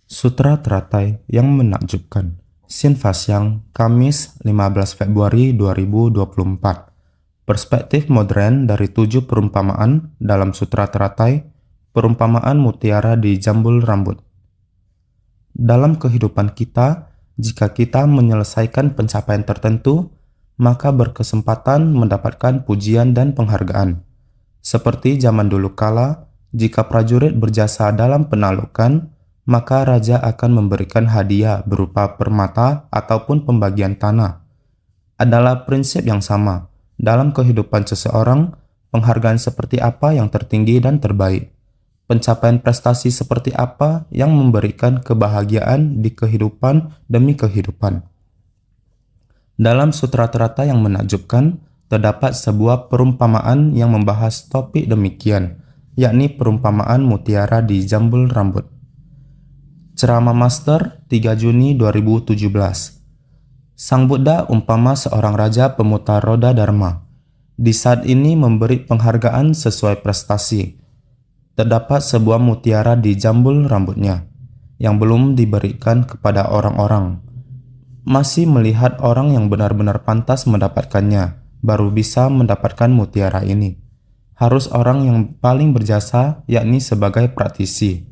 Sutra Teratai yang Menakjubkan. Sin Fasyang, Kamis 15 Februari 2024. Perspektif modern dari 7 perumpamaan dalam Sutra Teratai, perumpamaan mutiara di jambul rambut. Dalam kehidupan kita, jika kita menyelesaikan pencapaian tertentu, maka berkesempatan mendapatkan pujian dan penghargaan. Seperti zaman dulu kala, jika prajurit berjasa dalam penaklukan, maka raja akan memberikan hadiah berupa permata ataupun pembagian tanah. Adalah prinsip yang sama. Dalam kehidupan seseorang, penghargaan seperti apa yang tertinggi dan terbaik? Pencapaian prestasi seperti apa yang memberikan kebahagiaan di kehidupan demi kehidupan? Dalam Sutra Teratai yang Menakjubkan, terdapat sebuah perumpamaan yang membahas topik demikian, yakni perumpamaan mutiara di jambul rambut. Ceramah Master 3 Juni 2017. Sang Buddha umpama seorang raja pemutar roda dharma. Di saat ini memberi penghargaan sesuai prestasi. Terdapat sebuah mutiara di jambul rambutnya yang belum diberikan kepada orang-orang. Masih melihat orang yang benar-benar pantas mendapatkannya, baru bisa mendapatkan mutiara ini. Harus orang yang paling berjasa, yakni sebagai praktisi,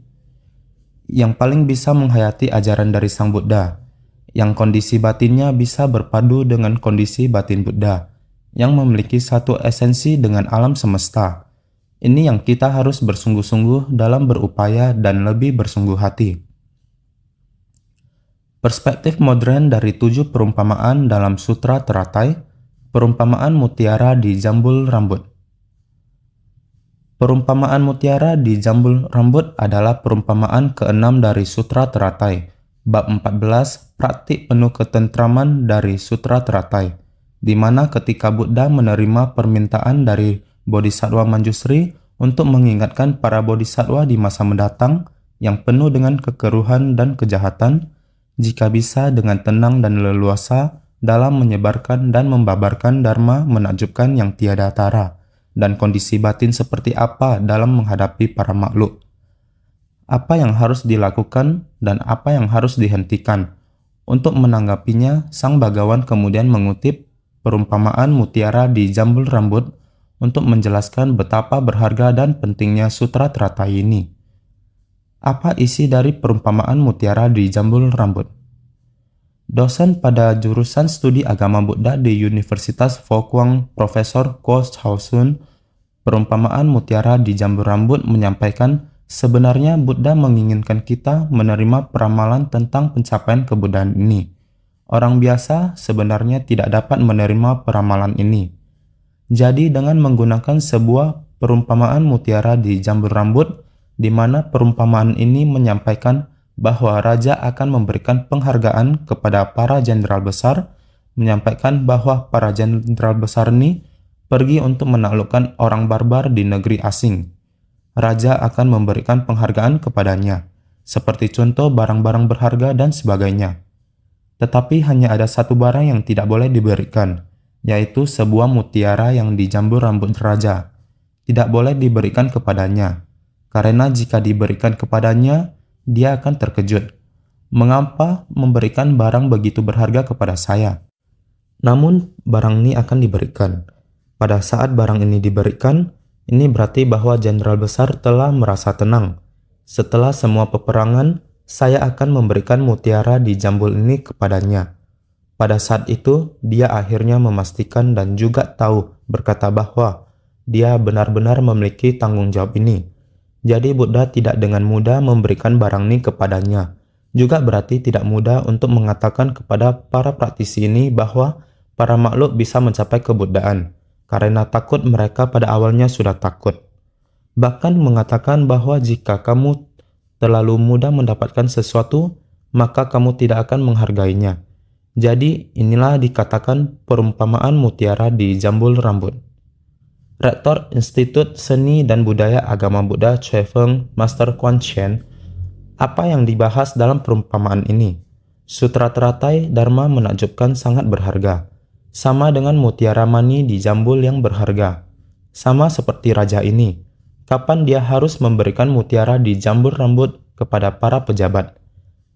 yang paling bisa menghayati ajaran dari Sang Buddha, yang kondisi batinnya bisa berpadu dengan kondisi batin Buddha, yang memiliki satu esensi dengan alam semesta. Ini yang kita harus bersungguh-sungguh dalam berupaya dan lebih bersungguh hati. Perspektif modern dari 7 perumpamaan dalam Sutra Teratai, perumpamaan mutiara di jambul rambut. Perumpamaan mutiara di jambul rambut adalah perumpamaan ke-6 dari Sutra Teratai, bab 14, praktik penuh ketentraman dari Sutra Teratai, di mana ketika Buddha menerima permintaan dari Bodhisattva Manjusri untuk mengingatkan para bodhisattva di masa mendatang yang penuh dengan kekeruhan dan kejahatan, jika bisa dengan tenang dan leluasa dalam menyebarkan dan membabarkan dharma menakjubkan yang tiada tara, dan kondisi batin seperti apa dalam menghadapi para makhluk. Apa yang harus dilakukan dan apa yang harus dihentikan. Untuk menanggapinya, Sang Bhagawan kemudian mengutip perumpamaan mutiara di jambul rambut untuk menjelaskan betapa berharga dan pentingnya Sutra Teratai ini. Apa isi dari perumpamaan mutiara di jambul rambut? Dosen pada jurusan studi agama Buddha di Universitas Fo Guang, Profesor Ko Chao-sun, perumpamaan mutiara di jambul rambut menyampaikan sebenarnya Buddha menginginkan kita menerima peramalan tentang pencapaian kebuddhaan ini. Orang biasa sebenarnya tidak dapat menerima peramalan ini. Jadi dengan menggunakan sebuah perumpamaan mutiara di jambul rambut, di mana perumpamaan ini menyampaikan bahwa raja akan memberikan penghargaan kepada para jenderal besar, menyampaikan bahwa para jenderal besar ini pergi untuk menaklukkan orang barbar di negeri asing. Raja akan memberikan penghargaan kepadanya, seperti contoh barang-barang berharga dan sebagainya. Tetapi hanya ada satu barang yang tidak boleh diberikan, yaitu sebuah mutiara yang di jambul rambut raja. Tidak boleh diberikan kepadanya, karena jika diberikan kepadanya, dia akan terkejut. Mengapa memberikan barang begitu berharga kepada saya? Namun, barang ini akan diberikan. Pada saat barang ini diberikan, ini berarti bahwa jenderal besar telah merasa tenang. Setelah semua peperangan, saya akan memberikan mutiara di jambul ini kepadanya. Pada saat itu, dia akhirnya memastikan dan juga tahu berkata bahwa dia benar-benar memiliki tanggung jawab ini. Jadi Buddha tidak dengan mudah memberikan barang ini kepadanya. Juga berarti tidak mudah untuk mengatakan kepada para praktisi ini bahwa para makhluk bisa mencapai kebuddhaan, karena takut mereka pada awalnya sudah takut. Bahkan mengatakan bahwa jika kamu terlalu mudah mendapatkan sesuatu, maka kamu tidak akan menghargainya. Jadi inilah dikatakan perumpamaan mutiara di jambul rambut. Rektor Institut Seni dan Budaya Agama Buddha Chue Feng, Master Kuan Chen, apa yang dibahas dalam perumpamaan ini? Sutra Teratai Dharma menakjubkan sangat berharga, sama dengan mutiara mani di jambul yang berharga. Sama seperti raja ini, kapan dia harus memberikan mutiara di jambul rambut kepada para pejabat?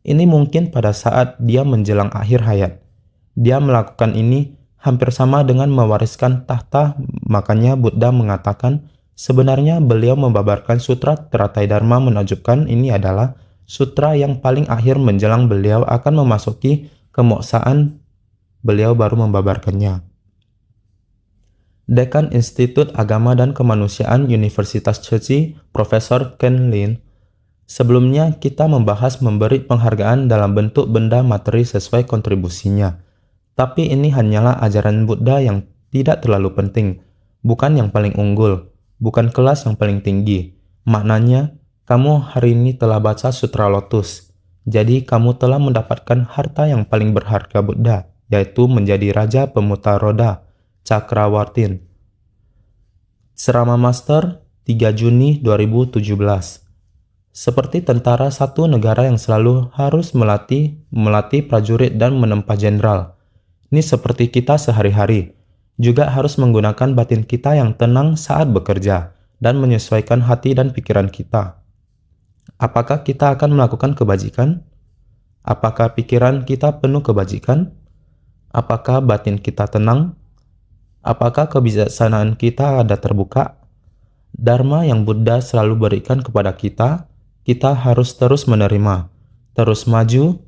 Ini mungkin pada saat dia menjelang akhir hayat. Dia melakukan ini hampir sama dengan mewariskan tahta, makanya Buddha mengatakan sebenarnya beliau membabarkan sutra teratai Dharma menakjubkan ini adalah sutra yang paling akhir menjelang beliau akan memasuki kemoksaan, beliau baru membabarkannya. Dekan Institut Agama dan Kemanusiaan Universitas Ceci, Profesor Ken Lin, sebelumnya kita membahas memberi penghargaan dalam bentuk benda materi sesuai kontribusinya. Tapi ini hanyalah ajaran Buddha yang tidak terlalu penting, bukan yang paling unggul, bukan kelas yang paling tinggi. Maknanya, kamu hari ini telah baca Sutra Lotus, jadi kamu telah mendapatkan harta yang paling berharga Buddha, yaitu menjadi Raja Pemutar Roda, Cakrawartin. Ceramah Master 3 Juni 2017. Seperti tentara satu negara yang selalu harus melatih prajurit dan menempa jenderal. Ini seperti kita sehari-hari, juga harus menggunakan batin kita yang tenang saat bekerja dan menyesuaikan hati dan pikiran kita. Apakah kita akan melakukan kebajikan? Apakah pikiran kita penuh kebajikan? Apakah batin kita tenang? Apakah kebijaksanaan kita ada terbuka? Dharma yang Buddha selalu berikan kepada kita harus terus menerima, terus maju.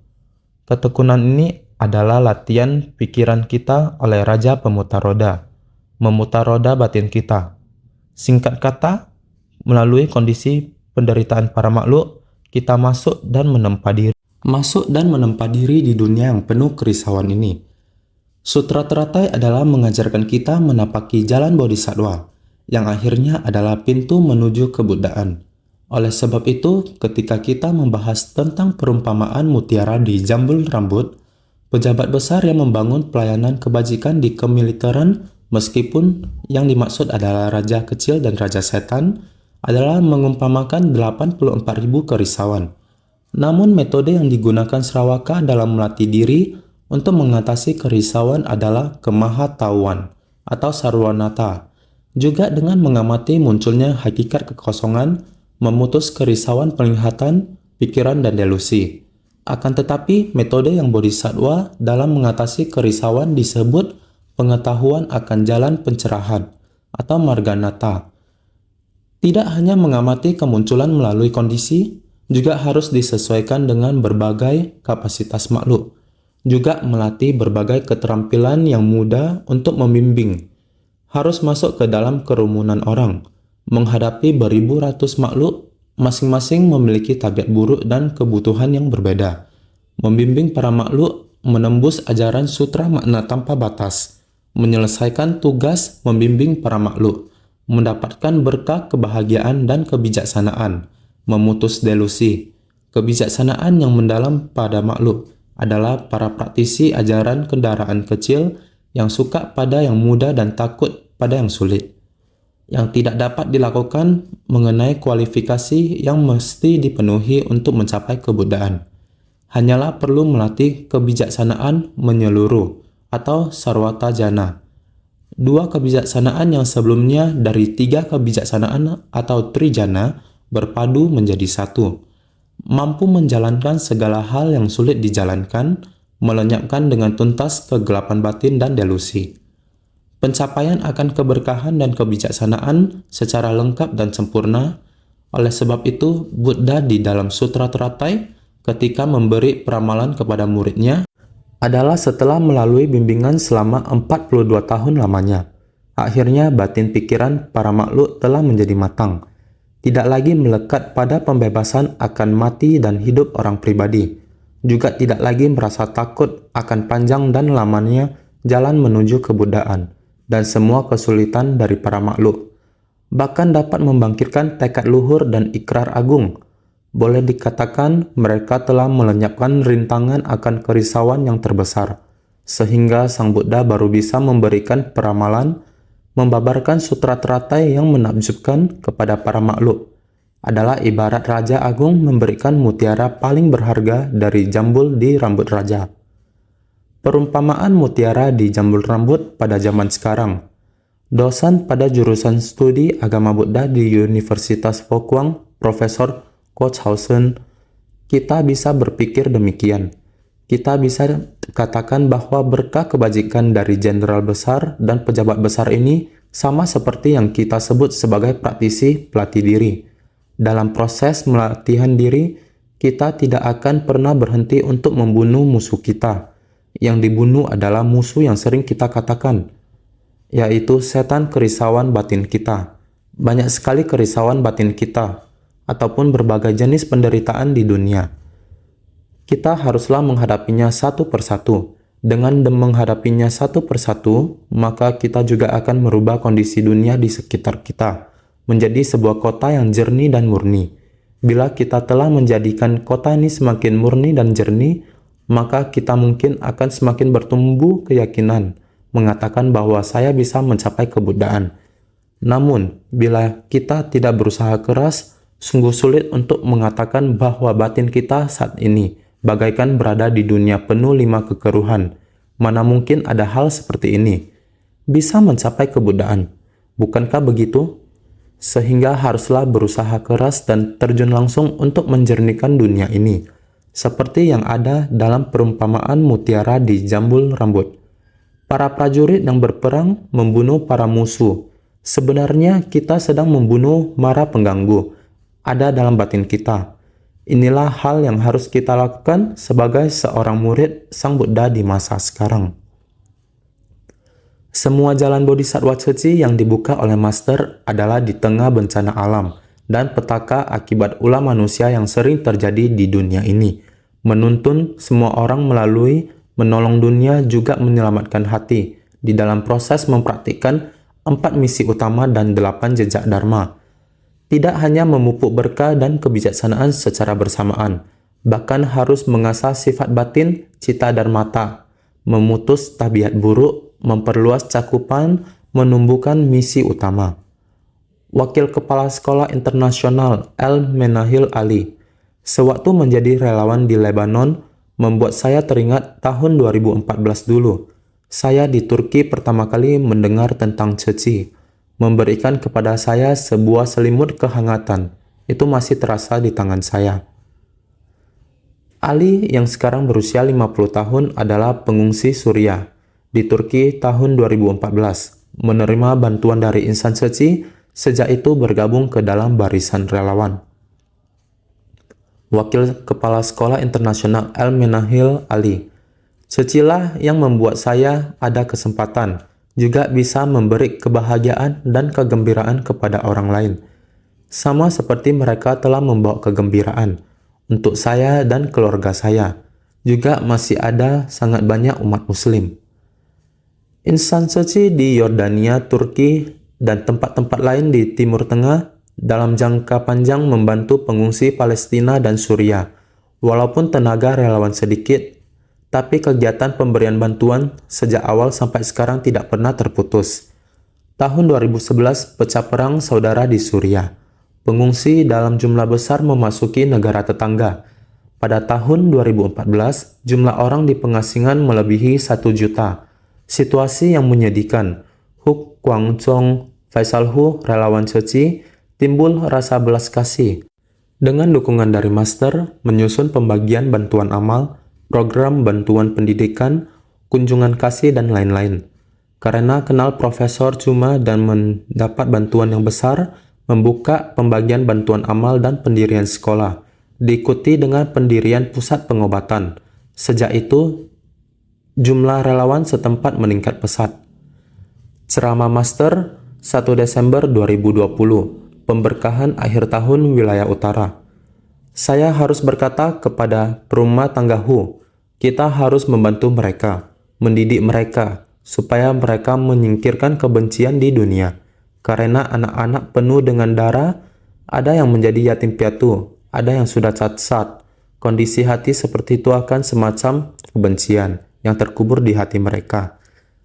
Ketekunan ini adalah latihan pikiran kita oleh Raja Pemutar Roda, memutar roda batin kita. Singkat kata, melalui kondisi penderitaan para makhluk, kita masuk dan menempa diri di dunia yang penuh kerisauan ini. Sutra teratai adalah mengajarkan kita menapaki jalan bodhisattva, yang akhirnya adalah pintu menuju kebuddhaan. Oleh sebab itu, ketika kita membahas tentang perumpamaan mutiara di jambul rambut, pejabat besar yang membangun pelayanan kebajikan di kemiliteran, meskipun yang dimaksud adalah raja kecil dan raja setan, adalah mengumpamakan 84.000 kerisauan. Namun metode yang digunakan Sravaka dalam melatih diri untuk mengatasi kerisauan adalah kemahatauan atau sarwanata. Juga dengan mengamati munculnya hakikat kekosongan, memutus kerisauan penglihatan, pikiran, dan delusi. Akan tetapi, metode yang bodhisattva dalam mengatasi kerisauan disebut pengetahuan akan jalan pencerahan atau marganata. Tidak hanya mengamati kemunculan melalui kondisi, juga harus disesuaikan dengan berbagai kapasitas makhluk. Juga melatih berbagai keterampilan yang mudah untuk membimbing. Harus masuk ke dalam kerumunan orang, menghadapi beribu ratus makhluk, masing-masing memiliki tabiat buruk dan kebutuhan yang berbeda. Membimbing para makhluk menembus ajaran sutra makna tanpa batas, menyelesaikan tugas membimbing para makhluk, mendapatkan berkah kebahagiaan dan kebijaksanaan, memutus delusi. Kebijaksanaan yang mendalam pada makhluk adalah para praktisi ajaran kendaraan kecil yang suka pada yang mudah dan takut pada yang sulit. Yang tidak dapat dilakukan mengenai kualifikasi yang mesti dipenuhi untuk mencapai kebuddhaan. Hanyalah perlu melatih kebijaksanaan menyeluruh atau sarwata jana. Dua kebijaksanaan yang sebelumnya dari tiga kebijaksanaan atau trijana berpadu menjadi satu. Mampu menjalankan segala hal yang sulit dijalankan, melenyapkan dengan tuntas kegelapan batin dan delusi. Pencapaian akan keberkahan dan kebijaksanaan secara lengkap dan sempurna. Oleh sebab itu, Buddha di dalam Sutra Teratai ketika memberi peramalan kepada muridnya adalah setelah melalui bimbingan selama 42 tahun lamanya. Akhirnya batin pikiran para makhluk telah menjadi matang. Tidak lagi melekat pada pembebasan akan mati dan hidup orang pribadi. Juga tidak lagi merasa takut akan panjang dan lamanya jalan menuju kebuddhaan dan semua kesulitan dari para makhluk. Bahkan dapat membangkitkan tekad luhur dan ikrar agung. Boleh dikatakan mereka telah melenyapkan rintangan akan kerisauan yang terbesar, sehingga Sang Buddha baru bisa memberikan peramalan, membabarkan sutra teratai yang menakjubkan kepada para makhluk. Adalah ibarat Raja Agung memberikan mutiara paling berharga dari jambul di rambut raja. Perumpamaan mutiara di jambul rambut pada zaman sekarang. Dosen pada jurusan studi agama Buddha di Universitas Fo Guang, Profesor Coachhausen, Kita bisa berpikir demikian. Kita bisa katakan bahwa berkah kebajikan dari jenderal besar dan pejabat besar ini sama seperti yang kita sebut sebagai praktisi pelatih diri. Dalam proses melatihan diri, kita tidak akan pernah berhenti untuk membunuh musuh kita. Yang dibunuh adalah musuh yang sering kita katakan, yaitu setan kerisauan batin kita. Banyak sekali kerisauan batin kita, ataupun berbagai jenis penderitaan di dunia. Kita haruslah menghadapinya satu persatu. Dengan menghadapinya satu persatu, maka kita juga akan merubah kondisi dunia di sekitar kita menjadi sebuah kota yang jernih dan murni. Bila kita telah menjadikan kota ini semakin murni dan jernih, maka kita mungkin akan semakin bertumbuh keyakinan mengatakan bahwa saya bisa mencapai kebudayaan. Namun, bila kita tidak berusaha keras, sungguh sulit untuk mengatakan bahwa batin kita saat ini bagaikan berada di dunia penuh 5 kekeruhan. Mana mungkin ada hal seperti ini? Bisa mencapai kebudayaan. Bukankah begitu? Sehingga haruslah berusaha keras dan terjun langsung untuk menjernihkan dunia ini. Seperti yang ada dalam perumpamaan mutiara di jambul rambut. Para prajurit yang berperang membunuh para musuh. Sebenarnya kita sedang membunuh mara pengganggu. Ada dalam batin kita. Inilah hal yang harus kita lakukan sebagai seorang murid Sang Buddha di masa sekarang. Semua jalan Bodhisattva Ceci yang dibuka oleh Master adalah di tengah bencana alam dan petaka akibat ulah manusia yang sering terjadi di dunia ini. Menuntun semua orang melalui menolong dunia juga menyelamatkan hati di dalam proses mempraktikkan 4 misi utama dan 8 jejak Dharma. Tidak hanya memupuk berkah dan kebijaksanaan secara bersamaan, bahkan harus mengasah sifat batin, cita dan mata, memutus tabiat buruk, memperluas cakupan, menumbuhkan misi utama. Wakil Kepala Sekolah Internasional El Menahil Ali, sewaktu menjadi relawan di Lebanon, membuat saya teringat tahun 2014 dulu. Saya di Turki pertama kali mendengar tentang Ceci, memberikan kepada saya sebuah selimut kehangatan. Itu masih terasa di tangan saya. Ali yang sekarang berusia 50 tahun adalah pengungsi Suriah di Turki tahun 2014, menerima bantuan dari Insan Ceci, sejak itu bergabung ke dalam barisan relawan. Wakil Kepala Sekolah Internasional El Menahil Ali, Cecilah yang membuat saya ada kesempatan juga bisa memberi kebahagiaan dan kegembiraan kepada orang lain. Sama seperti mereka telah membawa kegembiraan untuk saya dan keluarga saya. Juga masih ada sangat banyak umat muslim. Insan Ceci di Yordania, Turki, dan tempat-tempat lain di Timur Tengah dalam jangka panjang membantu pengungsi Palestina dan Suriah. Walaupun tenaga relawan sedikit, tapi kegiatan pemberian bantuan sejak awal sampai sekarang tidak pernah terputus. Tahun 2011 pecah perang saudara di Suriah. Pengungsi dalam jumlah besar memasuki negara tetangga. Pada tahun 2014, jumlah orang di pengasingan melebihi 1 juta. Situasi yang menyedihkan. Huk Kwangchong Faisal Hu, relawan Ceci, timbul rasa belas kasih. Dengan dukungan dari Master, menyusun pembagian bantuan amal, program bantuan pendidikan, kunjungan kasih, dan lain-lain. Karena kenal Profesor Cuma dan mendapat bantuan yang besar, membuka pembagian bantuan amal dan pendirian sekolah, diikuti dengan pendirian pusat pengobatan. Sejak itu, jumlah relawan setempat meningkat pesat. Ceramah Master 1 Desember 2020, pemberkahan akhir tahun wilayah utara. Saya harus berkata kepada perumah tangga Hu, kita harus membantu mereka, mendidik mereka, supaya mereka menyingkirkan kebencian di dunia. Karena anak-anak penuh dengan darah, ada yang menjadi yatim piatu, ada yang sudah cacat. Kondisi hati seperti itu akan semacam kebencian yang terkubur di hati mereka.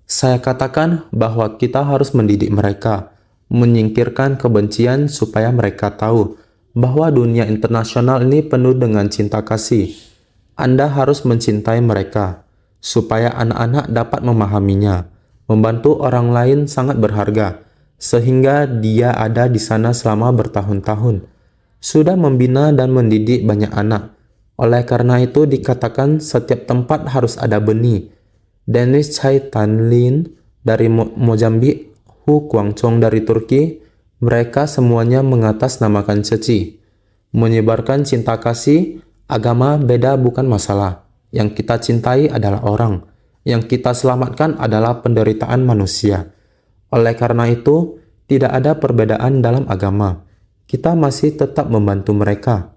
Saya katakan bahwa kita harus mendidik mereka, menyingkirkan kebencian supaya mereka tahu bahwa dunia internasional ini penuh dengan cinta kasih. Anda harus mencintai mereka, supaya anak-anak dapat memahaminya. Membantu orang lain sangat berharga, sehingga dia ada di sana selama bertahun-tahun. Sudah membina dan mendidik banyak anak. Oleh karena itu dikatakan setiap tempat harus ada benih. Deniz Chaitanlin dari Mozambik, Hu Guangchong dari Turki, mereka semuanya mengatasnamakan Ceci. Menyebarkan cinta kasih, agama beda bukan masalah. Yang kita cintai adalah orang. Yang kita selamatkan adalah penderitaan manusia. Oleh karena itu, tidak ada perbedaan dalam agama. Kita masih tetap membantu mereka.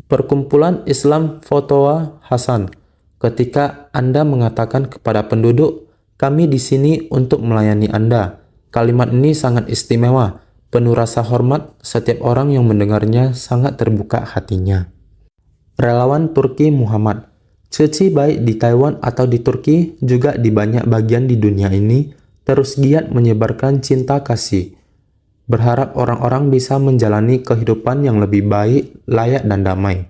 Perkumpulan Islam Fatwa Hasan, ketika Anda mengatakan kepada penduduk, kami di sini untuk melayani Anda. Kalimat ini sangat istimewa, penuh rasa hormat, setiap orang yang mendengarnya sangat terbuka hatinya. Relawan Turki Muhammad, Ceci baik di Taiwan atau di Turki, juga di banyak bagian di dunia ini, terus giat menyebarkan cinta kasih. Berharap orang-orang bisa menjalani kehidupan yang lebih baik, layak dan damai.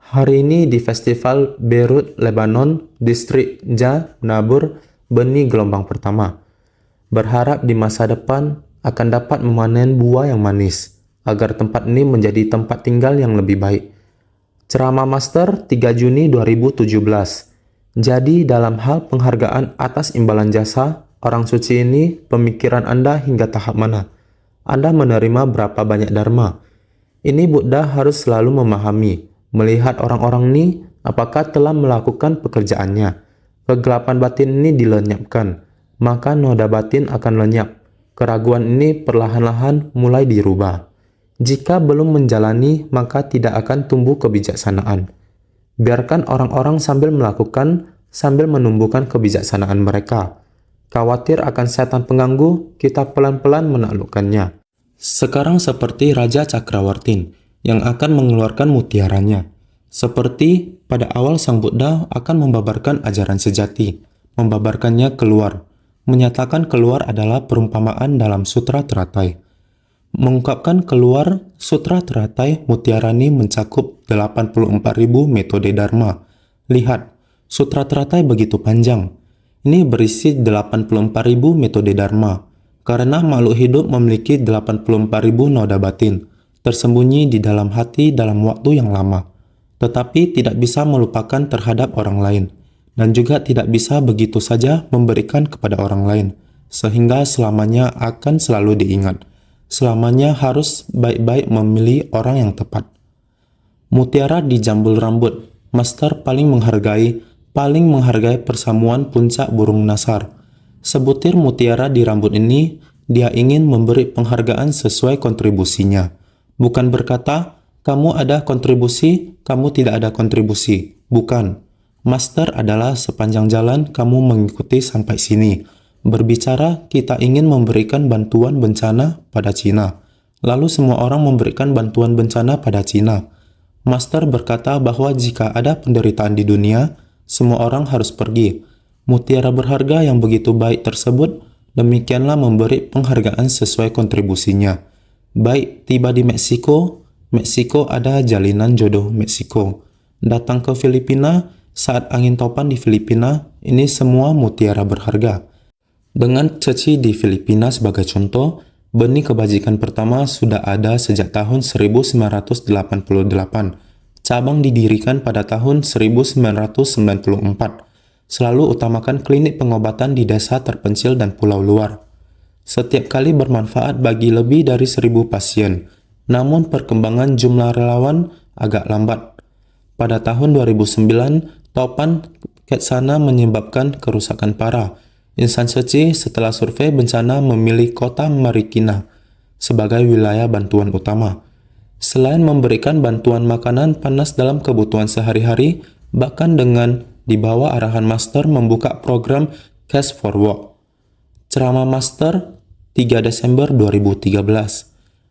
Hari ini di Festival Beirut, Lebanon, Distrik Ja, menabur benih gelombang pertama. Berharap di masa depan akan dapat memanen buah yang manis, agar tempat ini menjadi tempat tinggal yang lebih baik. Ceramah Master 3 Juni 2017. Jadi dalam hal penghargaan atas imbalan jasa, orang suci ini, pemikiran Anda hingga tahap mana? Anda menerima berapa banyak dharma? Ini Buddha harus selalu memahami, melihat orang-orang ini apakah telah melakukan pekerjaannya. Kegelapan batin ini dilenyapkan, maka noda batin akan lenyap. Keraguan ini perlahan-lahan mulai dirubah. Jika belum menjalani, maka tidak akan tumbuh kebijaksanaan. Biarkan orang-orang sambil melakukan, sambil menumbuhkan kebijaksanaan mereka. Khawatir akan setan pengganggu, kita pelan-pelan menaklukkannya. Sekarang seperti Raja Cakrawartin yang akan mengeluarkan mutiaranya. Seperti pada awal Sang Buddha akan membabarkan ajaran sejati, membabarkannya keluar. Menyatakan keluar adalah perumpamaan dalam Sutra Teratai. Mengungkapkan keluar, Sutra Teratai Mutiara ini mencakup 84.000 metode Dharma. Lihat, Sutra Teratai begitu panjang. Ini berisi 84.000 metode Dharma. Karena makhluk hidup memiliki 84.000 noda batin, tersembunyi di dalam hati dalam waktu yang lama. Tetapi tidak bisa melupakan terhadap orang lain, dan juga tidak bisa begitu saja memberikan kepada orang lain, sehingga selamanya akan selalu diingat. Selamanya harus baik-baik memilih orang yang tepat. Mutiara di jambul rambut, Master paling menghargai persamuan puncak burung nasar. Sebutir mutiara di rambut ini, dia ingin memberi penghargaan sesuai kontribusinya. Bukan berkata, kamu ada kontribusi, kamu tidak ada kontribusi. Bukan. Master adalah sepanjang jalan kamu mengikuti sampai sini. Berbicara, kita ingin memberikan bantuan bencana pada Cina. Lalu semua orang memberikan bantuan bencana pada Cina. Master berkata bahwa jika ada penderitaan di dunia, semua orang harus pergi. Mutiara berharga yang begitu baik tersebut, demikianlah memberi penghargaan sesuai kontribusinya. Baik tiba di Meksiko, Meksiko ada jalinan jodoh Meksiko. Datang ke Filipina, saat angin topan di Filipina, ini semua mutiara berharga. Dengan Ceci di Filipina sebagai contoh, benih kebajikan pertama sudah ada sejak tahun 1988. Cabang didirikan pada tahun 1994. Selalu utamakan klinik pengobatan di desa terpencil dan pulau luar. Setiap kali bermanfaat bagi lebih dari 1.000 pasien, namun perkembangan jumlah relawan agak lambat. Pada tahun 2009, topan Ketsana menyebabkan kerusakan parah. Insan Ceci setelah survei bencana memilih kota Marikina sebagai wilayah bantuan utama. Selain memberikan bantuan makanan panas dalam kebutuhan sehari-hari, bahkan dengan di bawah arahan Master membuka program Cash for Work. Ceramah Master 3 Desember 2013.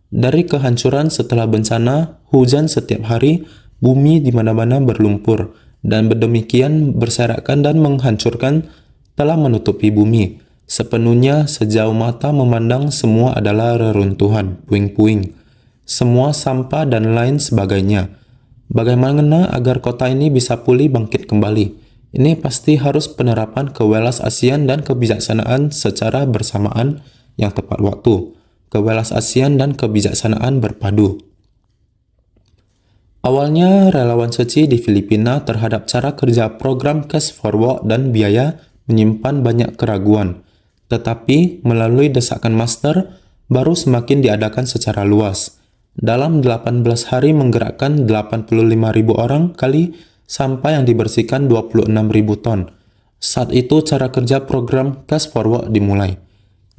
Dari kehancuran setelah bencana, hujan setiap hari, bumi di mana-mana berlumpur, dan berdemikian berserakan dan menghancurkan telah menutupi bumi. Sepenuhnya sejauh mata memandang semua adalah reruntuhan, puing-puing, semua sampah dan lain sebagainya. Bagaimana agar kota ini bisa pulih bangkit kembali? Ini pasti harus penerapan kewelas-asian dan kebijaksanaan secara bersamaan yang tepat waktu. Kewelas-asian dan kebijaksanaan berpadu. Awalnya, relawan suci di Filipina terhadap cara kerja program cash forward dan biaya menyimpan banyak keraguan. Tetapi, melalui desakan master, baru semakin diadakan secara luas. Dalam 18 hari menggerakkan 85.000 orang kali sampah yang dibersihkan 26.000 ton. Saat itu cara kerja program cash forward dimulai.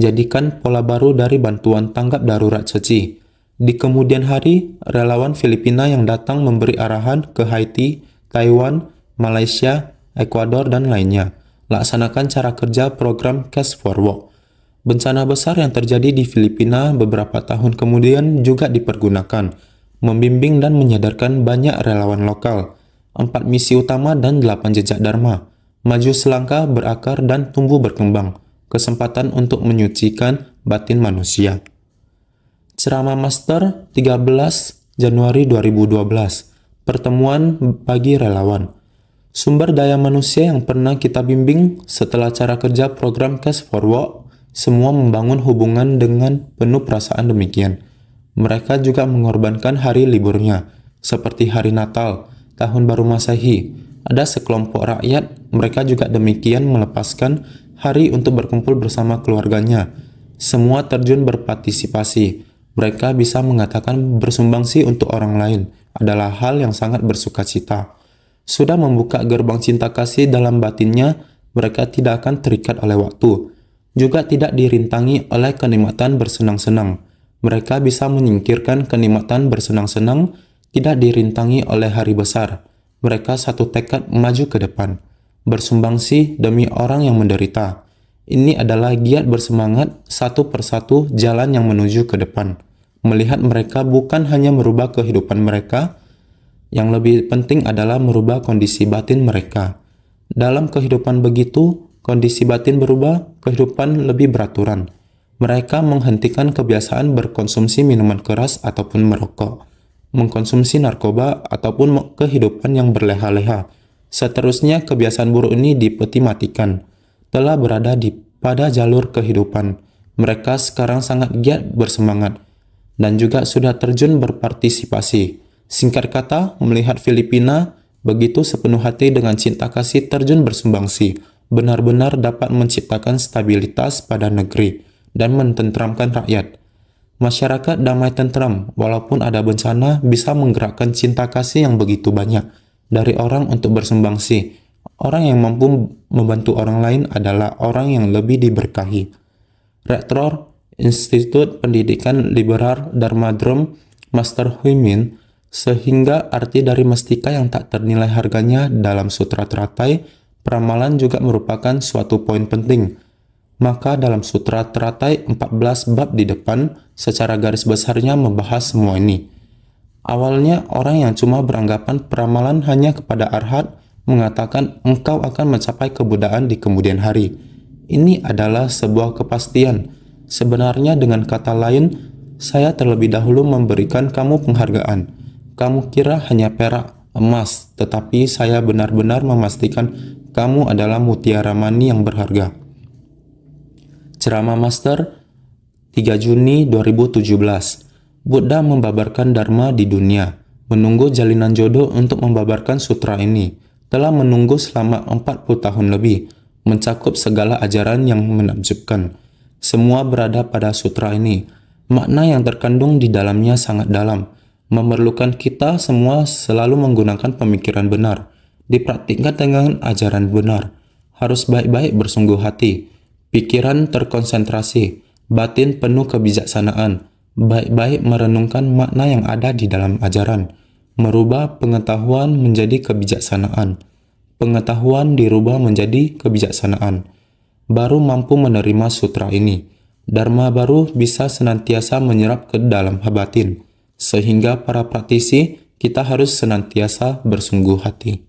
Jadikan pola baru dari bantuan tanggap darurat suci. Di kemudian hari, relawan Filipina yang datang memberi arahan ke Haiti, Taiwan, Malaysia, Ekuador, dan lainnya. Laksanakan cara kerja program Cash Forward. Bencana besar yang terjadi di Filipina beberapa tahun kemudian juga dipergunakan, membimbing dan menyadarkan banyak relawan lokal. 4 misi utama dan 8 jejak dharma. Maju selangkah, berakar, dan tumbuh berkembang. Kesempatan untuk menyucikan batin manusia. Ceramah Master 13 Januari 2012. Pertemuan bagi relawan. Sumber daya manusia yang pernah kita bimbing setelah cara kerja program Cash Forward, semua membangun hubungan dengan penuh perasaan demikian. Mereka juga mengorbankan hari liburnya, seperti hari Natal, Tahun Baru Masehi. Ada sekelompok rakyat, mereka juga demikian melepaskan hari untuk berkumpul bersama keluarganya. Semua terjun berpartisipasi. Mereka bisa mengatakan bersumbangsi untuk orang lain adalah hal yang sangat bersukacita. Sudah membuka gerbang cinta kasih dalam batinnya, mereka tidak akan terikat oleh waktu. Juga tidak dirintangi oleh kenikmatan bersenang-senang. Mereka bisa menyingkirkan kenikmatan bersenang-senang, tidak dirintangi oleh hari besar. Mereka satu tekad maju ke depan, bersumbangsi demi orang yang menderita. Ini adalah giat bersemangat satu persatu jalan yang menuju ke depan. Melihat mereka bukan hanya merubah kehidupan mereka, yang lebih penting adalah merubah kondisi batin mereka. Dalam kehidupan begitu, kondisi batin berubah, kehidupan lebih beraturan. Mereka menghentikan kebiasaan berkonsumsi minuman keras ataupun merokok, mengkonsumsi narkoba ataupun kehidupan yang berleha-leha. Seterusnya, kebiasaan buruk ini dipeti matikan. Telah berada pada jalur kehidupan. Mereka sekarang sangat giat bersemangat dan juga sudah terjun berpartisipasi. Singkat kata, melihat Filipina begitu sepenuh hati dengan cinta kasih terjun bersumbangsi, benar-benar dapat menciptakan stabilitas pada negeri dan mententramkan rakyat. Masyarakat damai tentram, walaupun ada bencana, bisa menggerakkan cinta kasih yang begitu banyak dari orang untuk bersumbangsi. Orang yang mampu membantu orang lain adalah orang yang lebih diberkahi. Rektor Institut Pendidikan Liberal Dharmadrom, Master Hui Min, sehingga arti dari mestika yang tak ternilai harganya dalam sutra teratai, peramalan juga merupakan suatu poin penting. Maka dalam sutra teratai 14 bab di depan, secara garis besarnya membahas semua ini. Awalnya orang yang cuma beranggapan peramalan hanya kepada arhat, mengatakan engkau akan mencapai kebudayaan di kemudian hari. Ini adalah sebuah kepastian. Sebenarnya dengan kata lain, saya terlebih dahulu memberikan kamu penghargaan. Kamu kira hanya perak, emas, tetapi saya benar-benar memastikan kamu adalah mutiara mani yang berharga. Ceramah Master 3 Juni 2017. Buddha membabarkan Dharma di dunia. Menunggu jalinan jodoh untuk membabarkan sutra ini. Telah menunggu selama 40 tahun lebih, mencakup segala ajaran yang menakjubkan. Semua berada pada sutra ini. Makna yang terkandung di dalamnya sangat dalam, memerlukan kita semua selalu menggunakan pemikiran benar, dipraktikkan dengan ajaran benar, harus baik-baik bersungguh hati, pikiran terkonsentrasi, batin penuh kebijaksanaan, baik-baik merenungkan makna yang ada di dalam ajaran, merubah pengetahuan menjadi kebijaksanaan. Pengetahuan dirubah menjadi kebijaksanaan. Baru mampu menerima sutra ini. Dharma baru bisa senantiasa menyerap ke dalam batin. Sehingga para praktisi, kita harus senantiasa bersungguh hati.